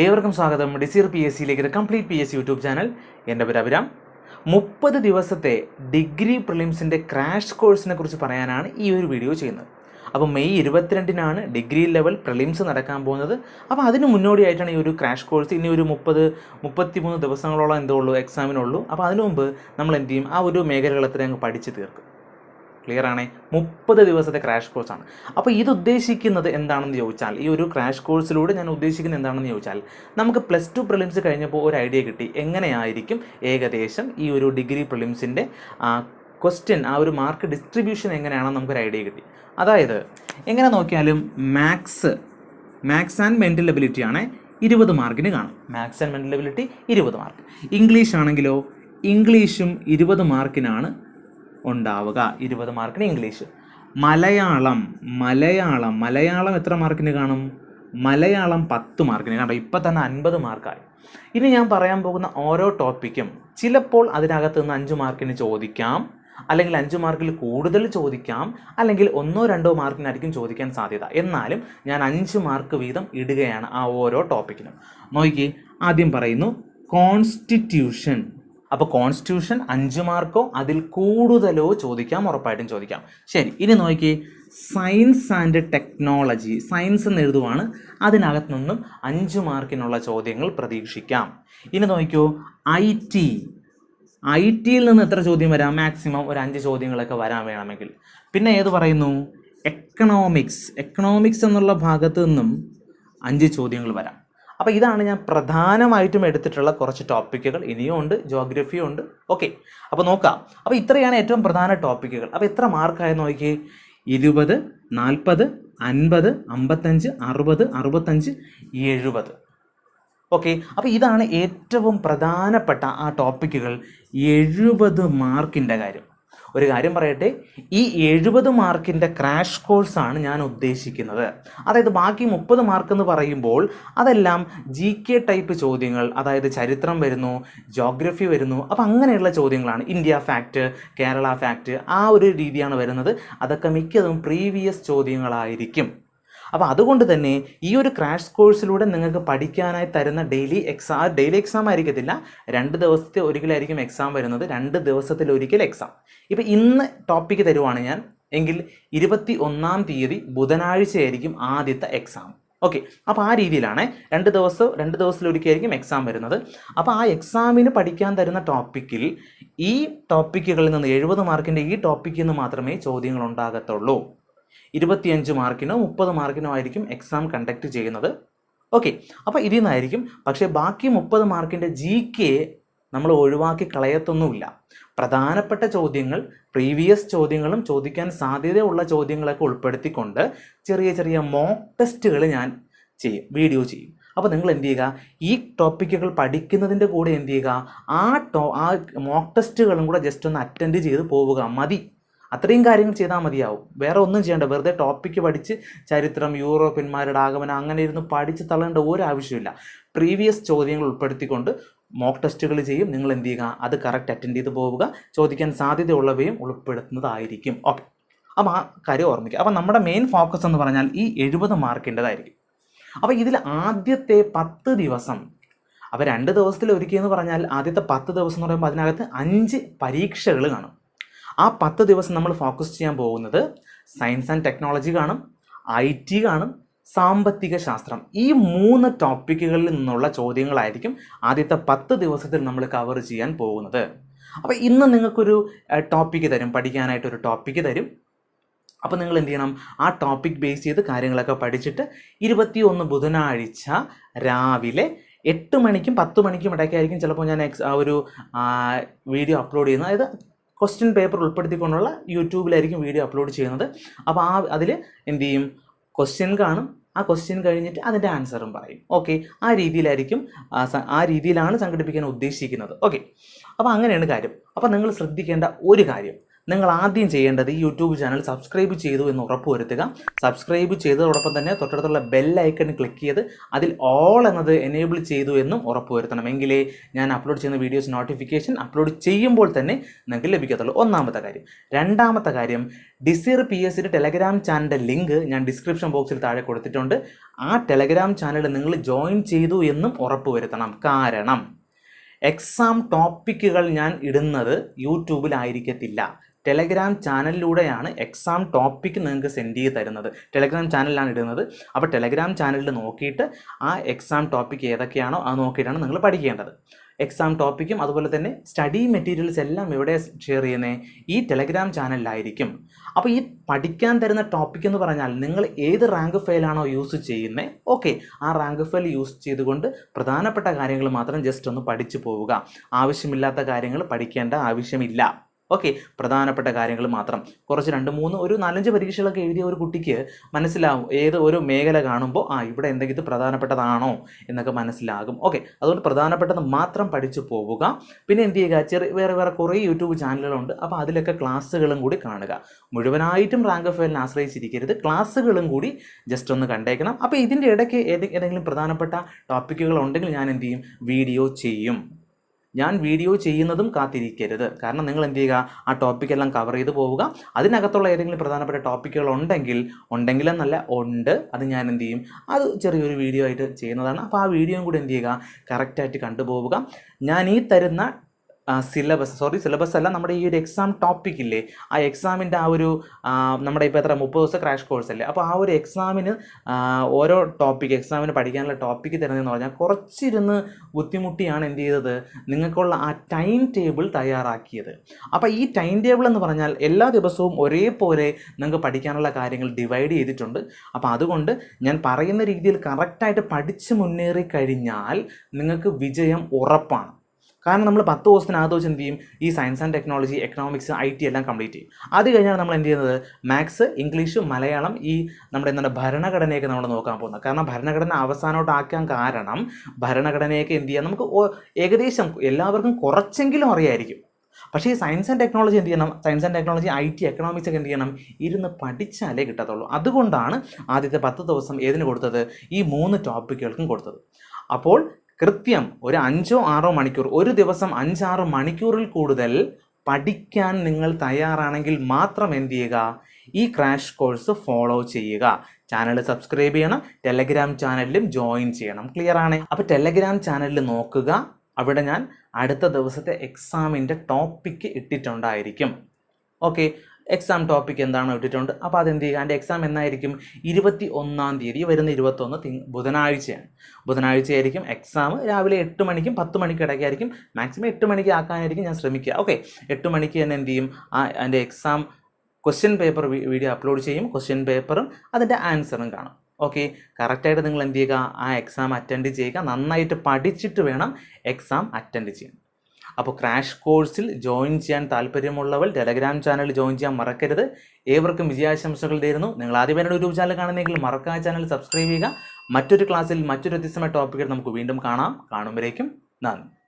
ഏവർക്കും സ്വാഗതം desire P S സിയിലേക്ക് complete P S C YouTube channel. എൻ്റെ പേര് അഭിരാം. 30 ദിവസത്തെ ഡിഗ്രി പ്രിലിംസിൻ്റെ ക്രാഷ് കോഴ്സിനെ കുറിച്ച് പറയാനാണ് ഈ ഒരു വീഡിയോ ചെയ്യുന്നത്. അപ്പോൾ മെയ് 22-നാണ് ഡിഗ്രി ലെവൽ പ്രിലിംസ് നടക്കാൻ പോകുന്നത്. അപ്പോൾ അതിന് മുന്നോടിയായിട്ടാണ് ഈ ഒരു ക്രാഷ് കോഴ്സ്. ഇനി ഒരു 33 ദിവസങ്ങളോളം എന്തോ ഉള്ളൂ എക്സാമിനുള്ളൂ. അപ്പോൾ അതിനു മുമ്പ് നമ്മൾ എന്ത് ചെയ്യും, ആ ഒരു മേഖലകളെത്ര അങ്ങ് പഠിച്ച് തീർക്കും. ക്ലിയർ ആണേ? 30 ദിവസത്തെ ക്രാഷ് കോഴ്സാണ്. അപ്പോൾ ഇത് ഉദ്ദേശിക്കുന്നത് എന്താണെന്ന് ചോദിച്ചാൽ, ഈ ഒരു ക്രാഷ് കോഴ്സിലൂടെ ഞാൻ ഉദ്ദേശിക്കുന്നത് എന്താണെന്ന് ചോദിച്ചാൽ, നമുക്ക് +2 പ്രിലിംസ് കഴിഞ്ഞപ്പോൾ ഒരു ഐഡിയ കിട്ടി എങ്ങനെയായിരിക്കും ഏകദേശം ഈ ഒരു ഡിഗ്രി പ്രിലിംസിൻ്റെ ക്വസ്റ്റ്യൻ, ആ ഒരു മാർക്ക് ഡിസ്ട്രിബ്യൂഷൻ എങ്ങനെയാണെന്ന് നമുക്കൊരു ഐഡിയ കിട്ടി. അതായത് എങ്ങനെ നോക്കിയാലും മാത്സ് ആൻഡ് മെൻ്റൽ എബിലിറ്റി ആണ് 20 മാർക്കിന് കാണും. Maths and mental ability 20 mark. English ആണെങ്കിലോ, ഇംഗ്ലീഷും 20 മാർക്കിനാണ് ഉണ്ടാവുക. 20 മാർക്കിന് ഇംഗ്ലീഷ്. മലയാളം എത്ര മാർക്കിന് കാണും? മലയാളം 10 മാർക്കിന് കാണും. ഇപ്പം തന്നെ 50 മാർക്കായി. ഇനി ഞാൻ പറയാൻ പോകുന്ന ഓരോ ടോപ്പിക്കും ചിലപ്പോൾ അതിനകത്ത് നിന്ന് 5 മാർക്കിന് ചോദിക്കാം, അല്ലെങ്കിൽ 5 മാർക്കിൽ കൂടുതൽ ചോദിക്കാം, അല്ലെങ്കിൽ 1-2 മാർക്കിനായിരിക്കും ചോദിക്കാൻ സാധ്യത. എന്നാലും ഞാൻ 5 മാർക്ക് വീതം ഇടുകയാണ് ആ ഓരോ ടോപ്പിക്കിനും. നോക്കി, ആദ്യം പറയുന്നു കോൺസ്റ്റിറ്റ്യൂഷൻ. അപ്പോൾ കോൺസ്റ്റിറ്റ്യൂഷൻ 5 മാർക്കോ അതിൽ കൂടുതലോ ചോദിക്കാം, ഉറപ്പായിട്ടും ചോദിക്കാം. ശരി, ഇനി നോക്കി, സയൻസ് ആൻഡ് ടെക്നോളജി. സയൻസ് എന്ന് എഴുതുവാണ്, അതിനകത്ത് നിന്നും 5 മാർക്കിനുള്ള ചോദ്യങ്ങൾ പ്രതീക്ഷിക്കാം. ഇനി നോക്കിയോ, ഐ ടിയിൽ നിന്ന് എത്ര ചോദ്യം വരാം? മാക്സിമം ഒരു 5 ചോദ്യങ്ങളൊക്കെ വരാൻ വേണമെങ്കിൽ. പിന്നെ ഏത് പറയുന്നു? എക്കണോമിക്സ് എന്നുള്ള ഭാഗത്ത് നിന്നും 5 ചോദ്യങ്ങൾ വരാം. അപ്പോൾ ഇതാണ് ഞാൻ പ്രധാനമായിട്ടും എടുത്തിട്ടുള്ള കുറച്ച് ടോപ്പിക്കുകൾ. ഇനിയും ഉണ്ട്, ജോഗ്രഫിയും ഉണ്ട്. ഓക്കെ, അപ്പോൾ നോക്കാം. അപ്പോൾ ഇത്രയാണ് ഏറ്റവും പ്രധാന ടോപ്പിക്കുകൾ. അപ്പോൾ എത്ര മാർക്കായി നോക്കി? 20, 40, 50, 55, 60, 65, 70. ഓക്കെ, അപ്പോൾ ഇതാണ് ഏറ്റവും പ്രധാനപ്പെട്ട ആ ടോപ്പിക്കുകൾ. 70 മാർക്കിൻ്റെ കാര്യം. ഒരു കാര്യം പറയട്ടെ, ഈ 70 മാർക്കിൻ്റെ ക്രാഷ് കോഴ്സാണ് ഞാൻ ഉദ്ദേശിക്കുന്നത്. അതായത് ബാക്കി 30 മാർക്ക് എന്ന് പറയുമ്പോൾ അതെല്ലാം GK ടൈപ്പ് ചോദ്യങ്ങൾ, അതായത് ചരിത്രം വരുന്നു, ജോഗ്രഫി വരുന്നു. അപ്പോൾ അങ്ങനെയുള്ള ചോദ്യങ്ങളാണ്. ഇന്ത്യ ഫാക്റ്റ്, കേരള ഫാക്റ്റ്, ആ ഒരു രീതിയാണ് വരുന്നത്. അതൊക്കെ മിക്കതും പ്രീവിയസ് ചോദ്യങ്ങളായിരിക്കും. അപ്പോൾ അതുകൊണ്ട് തന്നെ ഈ ഒരു ക്രാഷ് കോഴ്സിലൂടെ നിങ്ങൾക്ക് പഠിക്കാനായി തരുന്ന ഡെയിലി എക്സാം ആയിരിക്കത്തില്ല. 2 ദിവസത്തെ ഒരിക്കലായിരിക്കും എക്സാം വരുന്നത്. 2 ദിവസത്തിലൊരിക്കൽ എക്സാം. ഇപ്പോൾ ഇന്ന് ടോപ്പിക്ക് തരുവാണ് ഞാൻ എങ്കിൽ 21-ാം തീയതി ബുധനാഴ്ചയായിരിക്കും ആദ്യത്തെ എക്സാം. ഓക്കെ, അപ്പോൾ ആ രീതിയിലാണ് 2 ദിവസത്തിലൊരിക്കലായിരിക്കും എക്സാം വരുന്നത്. അപ്പോൾ ആ എക്സാമിന് പഠിക്കാൻ തരുന്ന ടോപ്പിക്കിൽ ഈ ടോപ്പിക്കുകളിൽ നിന്ന് 70 മാർക്കിൻ്റെ ഈ ടോപ്പിക്കിൽ നിന്ന് മാത്രമേ ചോദ്യങ്ങൾ ഉണ്ടാകത്തുള്ളൂ. 25 മാർക്കിനോ 30 മാർക്കിനോ ആയിരിക്കും എക്സാം കണ്ടക്ട് ചെയ്യുന്നത്. ഓക്കെ, അപ്പോൾ ഇതിൽ നിന്നായിരിക്കും. പക്ഷേ ബാക്കി 30 മാർക്കിൻ്റെ GK നമ്മൾ ഒഴിവാക്കി കളയത്തൊന്നുമില്ല. പ്രധാനപ്പെട്ട ചോദ്യങ്ങൾ, പ്രീവിയസ് ചോദ്യങ്ങളും ചോദിക്കാൻ സാധ്യതയുള്ള ചോദ്യങ്ങളൊക്കെ ഉൾപ്പെടുത്തിക്കൊണ്ട് ചെറിയ മോക്ക് ടെസ്റ്റുകൾ ഞാൻ വീഡിയോ ചെയ്യും. അപ്പോൾ നിങ്ങൾ എന്ത് ചെയ്യുക, ഈ ടോപ്പിക്കുകൾ പഠിക്കുന്നതിൻ്റെ കൂടെ എന്ത് ചെയ്യുക, ആ മോക്ക് ടെസ്റ്റുകളും കൂടെ ജസ്റ്റ് ഒന്ന് അറ്റൻഡ് ചെയ്ത് പോവുക. മതി, അത്രയും കാര്യങ്ങൾ ചെയ്താൽ മതിയാവും. വേറെ ഒന്നും ചെയ്യേണ്ട. വെറുതെ ടോപ്പിക്ക് പഠിച്ച് ചരിത്രം, യൂറോപ്യന്മാരുടെ ആഗമനം അങ്ങനെ ഇരുന്ന് പഠിച്ച് തള്ളേണ്ട ഒരു ആവശ്യമില്ല. പ്രീവിയസ് ചോദ്യങ്ങൾ ഉൾപ്പെടുത്തിക്കൊണ്ട് മോക്ക് ടെസ്റ്റുകൾ ചെയ്യും. നിങ്ങൾ എന്ത് ചെയ്യുക, അത് കറക്റ്റ് അറ്റൻഡ് ചെയ്ത് പോവുക. ചോദിക്കാൻ സാധ്യതയുള്ളവയും ഉൾപ്പെടുത്തുന്നതായിരിക്കും. ഓക്കെ, അപ്പോൾ ആ കാര്യം ഓർമ്മിക്കുക. അപ്പോൾ നമ്മുടെ മെയിൻ ഫോക്കസ് എന്ന് പറഞ്ഞാൽ ഈ 70 മാർക്കിൻ്റെതായിരിക്കും. അപ്പോൾ ഇതിൽ ആദ്യത്തെ 10 ദിവസം, അപ്പോൾ 2 ദിവസത്തിൽ ഒരിക്കലെന്ന് പറഞ്ഞാൽ ആദ്യത്തെ 10 ദിവസം എന്ന് പറയുമ്പോൾ അതിനകത്ത് 5 പരീക്ഷകൾ കാണും. ആ 10 ദിവസം നമ്മൾ ഫോക്കസ് ചെയ്യാൻ പോകുന്നത് സയൻസ് ആൻഡ് ടെക്നോളജി കാണും, IT കാണും, സാമ്പത്തിക ശാസ്ത്രം. ഈ 3 ടോപ്പിക്കുകളിൽ നിന്നുള്ള ചോദ്യങ്ങളായിരിക്കും ആദ്യത്തെ 10 ദിവസത്തിൽ നമ്മൾ കവർ ചെയ്യാൻ പോകുന്നത്. അപ്പോൾ ഇന്ന് നിങ്ങൾക്കൊരു ടോപ്പിക്ക് തരും, പഠിക്കാനായിട്ടൊരു ടോപ്പിക്ക് തരും. അപ്പോൾ നിങ്ങൾ എന്ത് ചെയ്യണം, ആ ടോപ്പിക് ബേസ് ചെയ്ത് കാര്യങ്ങളൊക്കെ പഠിച്ചിട്ട് 21 ബുധനാഴ്ച രാവിലെ 8 മണിക്കും 10 മണിക്കും ഇടയ്ക്കായിരിക്കും ചിലപ്പോൾ ഞാൻ ഒരു വീഡിയോ അപ്ലോഡ് ചെയ്യുന്നത്. അതായത് ക്വസ്റ്റ്യൻ പേപ്പർ ഉൾപ്പെടുത്തിക്കൊണ്ടുള്ള യൂട്യൂബിലായിരിക്കും വീഡിയോ അപ്ലോഡ് ചെയ്യുന്നത്. അപ്പോൾ അതിൽ എന്ത് ചെയ്യും, ക്വസ്റ്റ്യൻ കാണും. ആ ക്വസ്റ്റ്യൻ കഴിഞ്ഞിട്ട് അതിൻ്റെ ആൻസറും പറയും. ഓക്കെ, ആ രീതിയിലാണ് സംഘടിപ്പിക്കാൻ ഉദ്ദേശിക്കുന്നത്. ഓക്കെ, അപ്പോൾ അങ്ങനെയാണ് കാര്യം. അപ്പോൾ നിങ്ങൾ ശ്രദ്ധിക്കേണ്ട ഒരു കാര്യം, നിങ്ങൾ ആദ്യം ചെയ്യേണ്ടത് ഈ യൂട്യൂബ് ചാനൽ സബ്സ്ക്രൈബ് ചെയ്തു എന്ന് ഉറപ്പുവരുത്തുക. സബ്സ്ക്രൈബ് ചെയ്തതോടൊപ്പം തന്നെ തൊട്ടടുത്തുള്ള ബെൽ ഐക്കൺ ക്ലിക്ക് ചെയ്ത് അതിൽ ഓൾ എന്നത് എനേബിൾ ചെയ്തു എന്നും ഉറപ്പുവരുത്തണം. എങ്കിലേ ഞാൻ അപ്ലോഡ് ചെയ്യുന്ന വീഡിയോസ് നോട്ടിഫിക്കേഷൻ അപ്ലോഡ് ചെയ്യുമ്പോൾ തന്നെ നിങ്ങൾക്ക് ലഭിക്കത്തുള്ളൂ. ഒന്നാമത്തെ കാര്യം. രണ്ടാമത്തെ കാര്യം, ഡിസിർ PSC ടെലഗ്രാം ചാനലിൻ്റെ ലിങ്ക് ഞാൻ ഡിസ്ക്രിപ്ഷൻ ബോക്സിൽ താഴെ കൊടുത്തിട്ടുണ്ട്. ആ ടെലഗ്രാം ചാനൽ നിങ്ങൾ ജോയിൻ ചെയ്തു എന്നും ഉറപ്പുവരുത്തണം. കാരണം എക്സാം ടോപ്പിക്കുകൾ ഞാൻ ഇടുന്നത് യൂട്യൂബിലായിരിക്കത്തില്ല, ടെലഗ്രാം ചാനലിലൂടെയാണ് എക്സാം ടോപ്പിക്ക് നിങ്ങൾക്ക് സെൻഡ് ചെയ്ത് തരുന്നത്. ടെലഗ്രാം ചാനലിലാണ് ഇടുന്നത്. അപ്പോൾ ടെലഗ്രാം ചാനലിൽ നോക്കിയിട്ട് ആ എക്സാം ടോപ്പിക്ക് ഏതൊക്കെയാണോ അത് നോക്കിയിട്ടാണ് നിങ്ങൾ പഠിക്കേണ്ടത്. എക്സാം ടോപ്പിക്കും അതുപോലെ തന്നെ സ്റ്റഡി മെറ്റീരിയൽസ് എല്ലാം എവിടെ ഷെയർ ചെയ്യുന്നത്? ഈ ടെലഗ്രാം ചാനലിലായിരിക്കും. അപ്പോൾ ഈ പഠിക്കാൻ തരുന്ന ടോപ്പിക് എന്ന് പറഞ്ഞാൽ നിങ്ങൾ ഏത് റാങ്ക് ഫയലാണോ യൂസ് ചെയ്യുന്നത്, ഓക്കെ, ആ റാങ്ക് ഫയൽ യൂസ് ചെയ്തുകൊണ്ട് പ്രധാനപ്പെട്ട കാര്യങ്ങൾ മാത്രം ജസ്റ്റ് ഒന്ന് പഠിച്ചു പോവുക. ആവശ്യമില്ലാത്ത കാര്യങ്ങൾ പഠിക്കേണ്ട ആവശ്യമില്ല. ഓക്കെ, പ്രധാനപ്പെട്ട കാര്യങ്ങൾ മാത്രം. കുറച്ച് 2-3 ഒരു 4-5 പരീക്ഷകളൊക്കെ എഴുതിയ ഒരു കുട്ടിക്ക് മനസ്സിലാവും ഏത് ഒരു മേഖല കാണുമ്പോൾ ഇവിടെ എന്തെങ്കിലും ഇത് പ്രധാനപ്പെട്ടതാണോ എന്നൊക്കെ മനസ്സിലാകും. ഓക്കെ, അതുകൊണ്ട് പ്രധാനപ്പെട്ടത് മാത്രം പഠിച്ചു പോവുക. പിന്നെ എന്ത് ചെയ്യുക, വേറെ കുറേ യൂട്യൂബ് ചാനലുകളുണ്ട്. അപ്പോൾ അതിലൊക്കെ ക്ലാസ്സുകളും കൂടി കാണുക. മുഴുവനായിട്ടും റാങ്ക് ഫയലിനെ ആശ്രയിച്ചിരിക്കരുത്, ക്ലാസ്സുകളും കൂടി ജസ്റ്റ് ഒന്ന് കണ്ടേക്കണം. അപ്പോൾ ഇതിൻ്റെ ഇടയ്ക്ക് ഏതെങ്കിലും പ്രധാനപ്പെട്ട ടോപ്പിക്കുകൾ ഉണ്ടെങ്കിൽ ഞാൻ എന്ത് ചെയ്യും, വീഡിയോ ചെയ്യും. ഞാൻ വീഡിയോ ചെയ്യുന്നതും കാത്തിരിക്കരുത്. കാരണം നിങ്ങൾ എന്ത് ചെയ്യുക, ആ ടോപ്പിക്കെല്ലാം കവർ ചെയ്ത് പോവുക. അതിനകത്തുള്ള ഏതെങ്കിലും പ്രധാനപ്പെട്ട ടോപ്പിക്കുകൾ ഉണ്ടെങ്കിലെന്നല്ല ഉണ്ട്, അത് ഞാൻ എന്ത് ചെയ്യും, അത് ചെറിയൊരു വീഡിയോ ആയിട്ട് ചെയ്യുന്നതാണ്. അപ്പോൾ ആ വീഡിയോയും കൂടി എന്ത് ചെയ്യുക, കറക്റ്റായിട്ട് കണ്ടുപോവുക. ഞാൻ ഈ തരുന്ന സിലബസ് അല്ല, നമ്മുടെ ഈ ഒരു എക്സാം ടോപ്പിക് ഇല്ലേ, ആ എക്സാമിൻ്റെ ആ ഒരു നമ്മുടെ ഇപ്പോൾ എത്ര 30 ദിവസം ക്രാഷ് കോഴ്സ് അല്ലേ, അപ്പോൾ ആ ഒരു എക്സാമിന് ഓരോ എക്സാമിന് പഠിക്കാനുള്ള ടോപ്പിക്ക് തരുന്നതെന്ന് പറഞ്ഞാൽ കുറച്ചിരുന്ന് ബുദ്ധിമുട്ടിയാണ് എന്ത് ചെയ്തത്, നിങ്ങൾക്കുള്ള ആ ടൈം ടേബിൾ തയ്യാറാക്കിയത്. അപ്പോൾ ഈ ടൈം ടേബിൾ എന്ന് പറഞ്ഞാൽ എല്ലാ ദിവസവും ഒരേപോലെ നിങ്ങൾക്ക് പഠിക്കാനുള്ള കാര്യങ്ങൾ ഡിവൈഡ് ചെയ്തിട്ടുണ്ട്. അപ്പോൾ അതുകൊണ്ട് ഞാൻ പറയുന്ന രീതിയിൽ കറക്റ്റായിട്ട് പഠിച്ച് മുന്നേറി കഴിഞ്ഞാൽ നിങ്ങൾക്ക് വിജയം ഉറപ്പാണ്. കാരണം നമ്മൾ 10 ദിവസത്തിനകത്ത് വെച്ച് എന്ത് ചെയ്യും, ഈ science and technology, economics, IT എല്ലാം കംപ്ലീറ്റ് ചെയ്യും. അത് കഴിഞ്ഞാൽ നമ്മൾ എന്ത് ചെയ്യുന്നത്, മാത്സ്, ഇംഗ്ലീഷ്, മലയാളം, ഈ നമ്മുടെ ഭരണഘടനയൊക്കെ നമ്മൾ നോക്കാൻ പോകുന്നത്. കാരണം ഭരണഘടന അവസാനമായിട്ട് ആക്കാൻ കാരണം ഭരണഘടനയൊക്കെ എന്ത് ചെയ്യാം, നമുക്ക് ഏകദേശം എല്ലാവർക്കും കുറച്ചെങ്കിലും അറിയായിരിക്കും. പക്ഷേ ഈ സയൻസ് ആൻഡ് ടെക്നോളജി എന്ത് ചെയ്യണം, science and technology, IT, economics ഒക്കെ എന്ത് ചെയ്യണം, ഇരുന്ന് പഠിച്ചാലേ കിട്ടത്തുള്ളൂ. അതുകൊണ്ടാണ് ആദ്യത്തെ 10 ദിവസം ഏതിന് കൊടുത്തത്, ഈ 3 ടോപ്പിക്കുകൾക്കും കൊടുത്തത്. അപ്പോൾ കൃത്യം ഒരു 5-6 മണിക്കൂർ, ഒരു ദിവസം 5-6 മണിക്കൂറിൽ കൂടുതൽ പഠിക്കാൻ നിങ്ങൾ തയ്യാറാണെങ്കിൽ മാത്രം എന്ത് ചെയ്യുക, ഈ ക്രാഷ് കോഴ്സ് ഫോളോ ചെയ്യുക. ചാനൽ സബ്സ്ക്രൈബ് ചെയ്യണം, ടെലഗ്രാം ചാനലിലും ജോയിൻ ചെയ്യണം. ക്ലിയർ ആണ്? അപ്പോൾ ടെലഗ്രാം ചാനലിൽ നോക്കുക, അവിടെ ഞാൻ അടുത്ത ദിവസത്തെ എക്സാമിൻ്റെ ടോപ്പിക്ക് ഇട്ടിട്ടുണ്ടായിരിക്കും. ഓക്കെ, എക്സാം ടോപ്പിക് എന്താണോ ഇട്ടിട്ടുണ്ട്. അപ്പോൾ അതെന്ത് ചെയ്യുക, എൻ്റെ എക്സാം എന്നായിരിക്കും, 21-ാം തീയതി, വരുന്ന 21 ബുധനാഴ്ചയാണ്. ബുധനാഴ്ചയായിരിക്കും എക്സാം. രാവിലെ 8 മണിക്കും 10 മണിക്കും ഇടയ്ക്കായിരിക്കും. മാക്സിമം 8 മണിക്ക് ആക്കാനായിരിക്കും ഞാൻ ശ്രമിക്കുക. ഓക്കെ, 8 മണിക്ക് തന്നെ എന്ത് ചെയ്യും, എൻ്റെ exam question paper video upload ചെയ്യും. ക്വസ്റ്റ്യൻ പേപ്പറും അതിൻ്റെ ആൻസറും കാണും. ഓക്കെ, കറക്റ്റായിട്ട് നിങ്ങൾ എന്ത് ചെയ്യുക, ആ എക്സാം അറ്റൻഡ് ചെയ്യുക. നന്നായിട്ട് പഠിച്ചിട്ട് വേണം എക്സാം അറ്റൻഡ് ചെയ്യാൻ. അപ്പോൾ ക്രാഷ് കോഴ്സിൽ ജോയിൻ ചെയ്യാൻ താല്പര്യമുള്ളവർ ടെലഗ്രാം ചാനൽ ജോയിൻ ചെയ്യാൻ മറക്കരുത്. ഏവർക്കും വിജയാശംസകൾ നേരുന്നു. നിങ്ങൾ ആദ്യം എൻ്റെ യൂട്യൂബ് ചാനൽ കാണുന്നെങ്കിൽ മറക്കാതെ ചാനൽ സബ്സ്ക്രൈബ് ചെയ്യുക. മറ്റൊരു ക്ലാസ്സിൽ മറ്റൊരു വ്യത്യസ്തമായ ടോപ്പിക്കിൽ നമുക്ക് വീണ്ടും കാണും വരേക്കും നന്ദി.